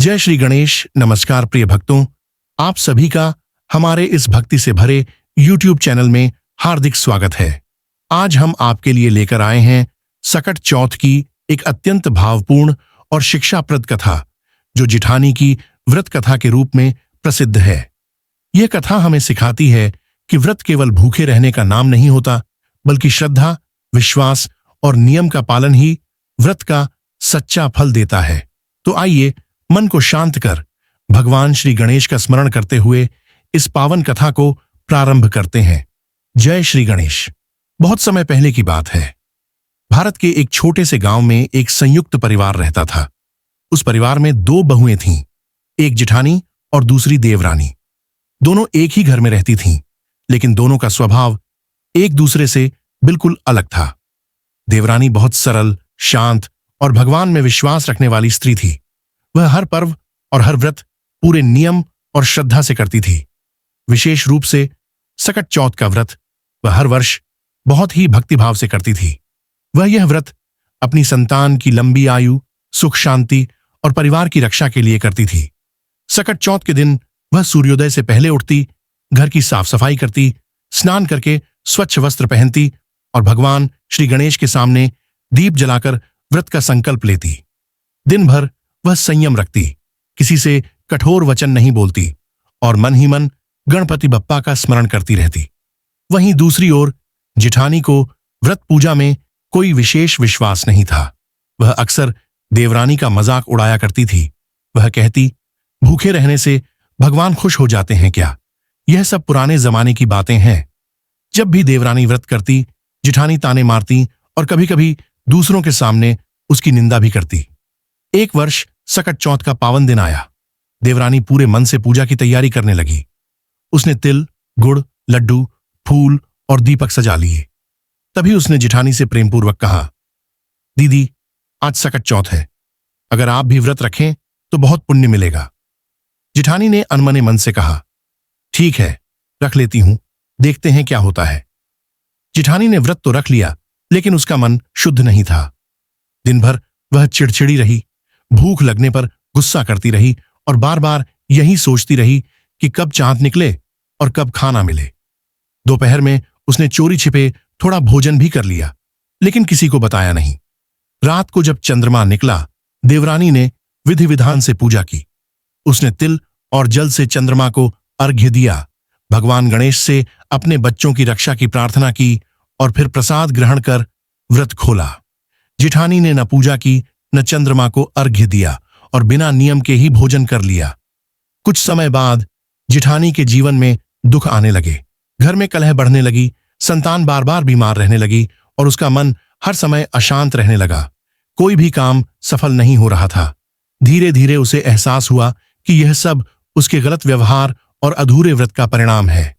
जय श्री गणेश। नमस्कार प्रिय भक्तों, आप सभी का हमारे इस भक्ति से भरे YouTube चैनल में हार्दिक स्वागत है। आज हम आपके लिए लेकर आए हैं सकट चौथ की एक अत्यंत भावपूर्ण और शिक्षाप्रद कथा, जो जिठानी की व्रत कथा के रूप में प्रसिद्ध है। यह कथा हमें सिखाती है कि व्रत केवल भूखे रहने का नाम नहीं होता, बल्कि श्रद्धा, विश्वास और नियम का पालन ही व्रत का सच्चा फल देता है। तो आइए मन को शांत कर भगवान श्री गणेश का स्मरण करते हुए इस पावन कथा को प्रारंभ करते हैं। जय श्री गणेश। बहुत समय पहले की बात है। भारत के एक छोटे से गांव में एक संयुक्त परिवार रहता था। उस परिवार में 2 बहुएं थीं, एक जिठानी और दूसरी देवरानी। दोनों एक ही घर में रहती थीं, लेकिन दोनों का स्वभाव एक दूसरे से बिल्कुल अलग था। देवरानी बहुत सरल, शांत और भगवान में विश्वास रखने वाली स्त्री थी। वह हर पर्व और हर व्रत पूरे नियम और श्रद्धा से करती थी। विशेष रूप से सकट चौथ का व्रत वह हर वर्ष बहुत ही भक्तिभाव से करती थी। वह यह व्रत अपनी संतान की लंबी आयु, सुख शांति और परिवार की रक्षा के लिए करती थी। सकट चौथ के दिन वह सूर्योदय से पहले उठती, घर की साफ सफाई करती, स्नान करके स्वच्छ वस्त्र पहनती और भगवान श्री गणेश के सामने दीप जलाकर व्रत का संकल्प लेती। दिन भर वह संयम रखती, किसी से कठोर वचन नहीं बोलती और मन ही मन गणपति बप्पा का स्मरण करती रहती। वहीं दूसरी ओर जिठानी को व्रत पूजा में कोई विशेष विश्वास नहीं था। वह अक्सर देवरानी का मजाक उड़ाया करती थी। वह कहती, भूखे रहने से भगवान खुश हो जाते हैं क्या? यह सब पुराने जमाने की बातें हैं। जब भी देवरानी व्रत करती, जिठानी ताने मारती और कभी कभी दूसरों के सामने उसकी निंदा भी करती। एक वर्ष सकट चौथ का पावन दिन आया। देवरानी पूरे मन से पूजा की तैयारी करने लगी। उसने तिल, गुड़, लड्डू, फूल और दीपक सजा लिए। तभी उसने जिठानी से प्रेमपूर्वक कहा, दीदी, आज सकट चौथ है। अगर आप भी व्रत रखें तो बहुत पुण्य मिलेगा। जिठानी ने अनमने मन से कहा, ठीक है, रख लेती हूं, देखते हैं क्या होता है। जिठानी ने व्रत तो रख लिया, लेकिन उसका मन शुद्ध नहीं था। दिन भर वह चिड़चिड़ी रही, भूख लगने पर गुस्सा करती रही और बार बार यही सोचती रही कि कब चांद निकले और कब खाना मिले। दोपहर में उसने चोरी छिपे थोड़ा भोजन भी कर लिया, लेकिन किसी को बताया नहीं। रात को जब चंद्रमा निकला, देवरानी ने विधि विधान से पूजा की। उसने तिल और जल से चंद्रमा को अर्घ्य दिया, भगवान गणेश से अपने बच्चों की रक्षा की प्रार्थना की और फिर प्रसाद ग्रहण कर व्रत खोला। जिठानी ने न पूजा की, न चंद्रमा को अर्घ्य दिया और बिना नियम के ही भोजन कर लिया। कुछ समय बाद जिठानी के जीवन में दुख आने लगे। घर में कलह बढ़ने लगी, संतान बार बार बीमार रहने लगी और उसका मन हर समय अशांत रहने लगा। कोई भी काम सफल नहीं हो रहा था। धीरे धीरे उसे एहसास हुआ कि यह सब उसके गलत व्यवहार और अधूरे व्रत का परिणाम है।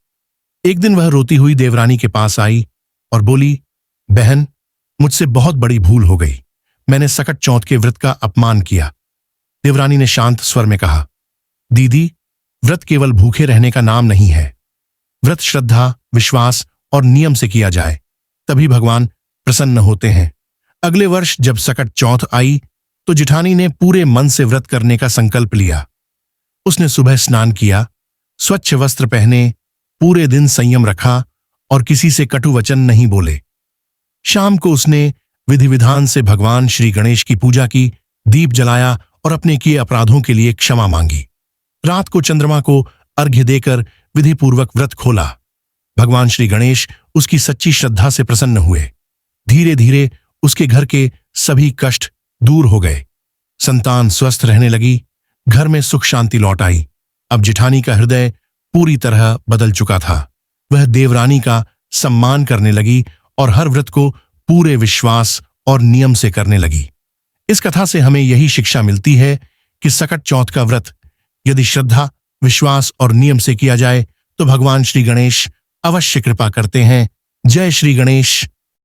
एक दिन वह रोती हुई देवरानी के पास आई और बोली, बहन, मुझसे बहुत बड़ी भूल हो गई। मैंने सकट चौथ के व्रत का अपमान किया। देवरानी ने शांत स्वर में कहा, दीदी, व्रत केवल भूखे रहने का नाम नहीं है। व्रत श्रद्धा, विश्वास और नियम से किया जाए, तभी भगवान प्रसन्न होते हैं। अगले वर्ष जब सकट चौथ आई तो जिठानी ने पूरे मन से व्रत करने का संकल्प लिया। उसने सुबह स्नान किया, स्वच्छ वस्त्र पहने, पूरे दिन संयम रखा और किसी से कटु वचन नहीं बोले। शाम को उसने विधि विधान से भगवान श्री गणेश की पूजा की, दीप जलाया और अपने किए अपराधों के लिए क्षमा मांगी। रात को चंद्रमा को अर्घ्य देकर विधिपूर्वक व्रत खोला। भगवान श्री गणेश उसकी सच्ची श्रद्धा से प्रसन्न हुए। धीरे धीरे उसके घर के सभी कष्ट दूर हो गए। संतान स्वस्थ रहने लगी, घर में सुख शांति लौट आई। अब जिठानी का हृदय पूरी तरह बदल चुका था। वह देवरानी का सम्मान करने लगी और हर व्रत को पूरे विश्वास और नियम से करने लगी। इस कथा से हमें यही शिक्षा मिलती है कि सकट चौथ का व्रत यदि श्रद्धा, विश्वास और नियम से किया जाए तो भगवान श्री गणेश अवश्य कृपा करते हैं। जय श्री गणेश।